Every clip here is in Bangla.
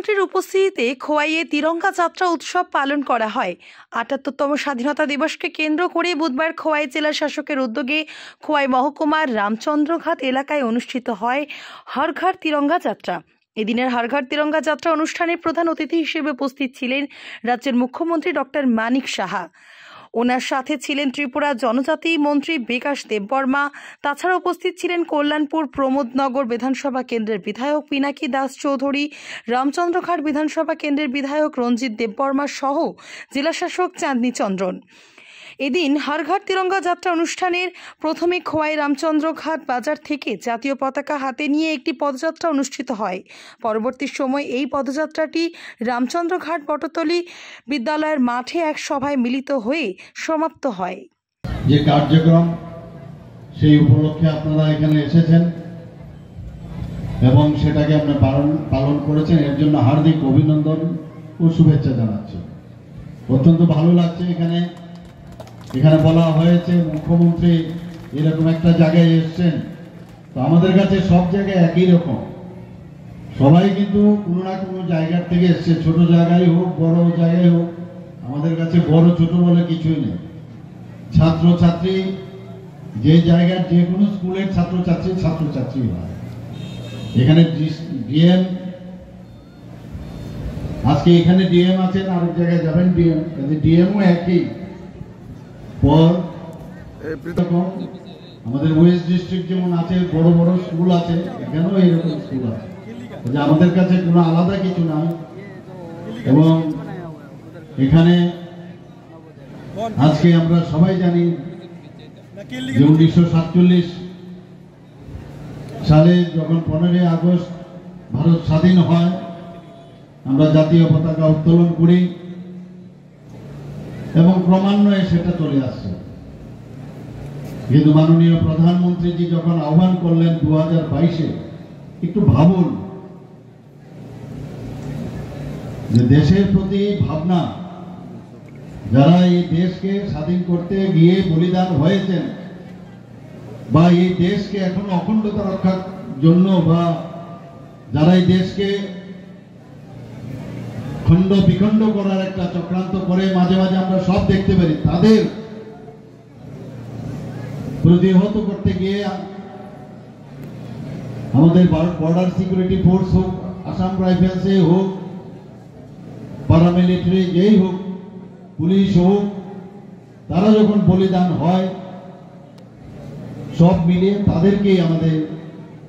মুখ্যমন্ত্রীর উপস্থিতিতে খোয়াইয়ে তিরঙ্গা যাত্রা উৎসব পালন করা হয়। ৭৮তম স্বাধীনতা দিবসকে কেন্দ্র করে বুধবার খোয়াই জেলা শাসকের উদ্যোগে খোয়াই মহকুমার রামচন্দ্রঘাট এলাকায় অনুষ্ঠিত হয় হর ঘর তিরঙ্গা যাত্রা। এদিনের হর ঘর তিরঙ্গা যাত্রা অনুষ্ঠানে প্রধান অতিথি হিসেবে উপস্থিত ছিলেন রাজ্যের মুখ্যমন্ত্রী ডক্টর মানিক সাহা। ওনার সাথে ছিলেন ত্রিপুরা জনজাতি মন্ত্রী বিকাশ দেববর্মা। তাছাড়া উপস্থিত ছিলেন কল্যাণপুর প্রমোদনগর বিধানসভা কেন্দ্রের বিধায়ক পিনাকি দাস চৌধুরী, রামচন্দ্রঘাট বিধানসভা কেন্দ্রের বিধায়ক রঞ্জিত দেববর্মা সহ জেলাশাসক চাঁদনী চন্দ্রন। এদিন হর ঘর তিরঙ্গা যাত্রা অনুষ্ঠানের প্রথমে খোয়াই রামচন্দ্রঘাট বাজার থেকে জাতীয় পতাকা হাতে নিয়ে একটি পদযাত্রা অনুষ্ঠিত হয়। পরবর্তী সময় এই পদযাত্রাটি রামচন্দ্রঘাট বটতলী বিদ্যালয়ের মাঠে এক সভায় মিলিত হয়ে সমাপ্ত হয়। যে কার্যক্রম সেই উপলক্ষে আপনারা এখানে এসেছেন এবং সেটাকে আপনারা পালন করেছেন, এর জন্য হার্দিক অভিনন্দন ও শুভেচ্ছা জানাচ্ছি। অত্যন্ত ভালো লাগছে। এখানে বলা হয়েছে মুখ্যমন্ত্রী এরকম একটা জায়গায় এসছেন, তো আমাদের কাছে সব জায়গায় একই রকম, সবাই কিন্তু কোনো না কোনো জায়গার থেকে এসছে, ছোট জায়গায় হোক বড় জায়গায় হোক, আমাদের কাছে বড় ছোট বলে কিছুই নেই। ছাত্রছাত্রী যে জায়গার যে কোনো স্কুলের ছাত্রছাত্রী হয়। এখানে ডিএম আজকে এখানে ডিএম আছেন, আরেক জায়গায় যাবেন ডিএম, ডিএমও একই পর। আমাদের ওয়েস্ট ডিস্ট্রিক্ট যেমন আছে বড় বড় স্কুল আছে, এখানেও এইরকম স্কুল আছে, যে আমাদের কাছে কোনো আলাদা কিছু নাই। এবং এখানে আজকে আমরা সবাই জানি যে 1947 সালে যখন 15ই আগস্ট ভারত স্বাধীন হয়, আমরা জাতীয় পতাকা উত্তোলন করি এবং ক্রমান্বয়ে সেটা চলে আসছে। কিন্তু মাননীয় প্রধানমন্ত্রীজি যখন আহ্বান করলেন 2022-এ, একটু ভাবুন যে দেশের প্রতি ভাবনা, যারা এই দেশকে স্বাধীন করতে গিয়ে বলিদান হয়েছেন বা এই দেশকে এখন অখণ্ডতা রক্ষার জন্য বা যারা এই দেশকে খণ্ড বিখণ্ড করার একটা চক্রান্ত করে মাঝে মাঝে আমরা সব দেখতে পারি, তাদের প্রতিহত করতে গিয়ে আমাদের বর্ডার সিকিউরিটি ফোর্স হোক, আসাম রাইফেলসে হোক, প্যারামিলিটারি যেই হোক, পুলিশ হোক, তারা যখন বলিদান হয় সব মিলিয়ে তাদেরকেই আমাদের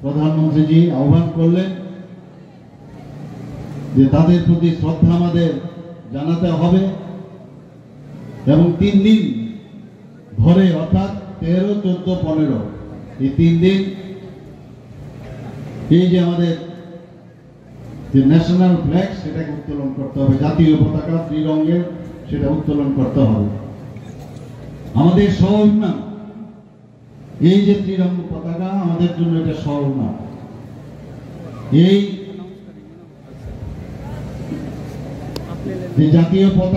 প্রধানমন্ত্রীজি আহ্বান করলেন যে তাদের প্রতি শ্রদ্ধা আমাদের জানাতে হবে। এবং 3 দিন ধরে, অর্থাৎ 13, 14, 15 এই 3 দিন এই যে আমাদের যে ন্যাশনাল ফ্ল্যাগ সেটাকে উত্তোলন করতে হবে, জাতীয় পতাকা ত্রিরঙ্গের সেটা উত্তোলন করতে হবে। আমাদের সহজ এই যে ত্রিরঙ্গ পতাকা, আমাদের জন্য এটা সহজ না। এই জাতীয় পতাকা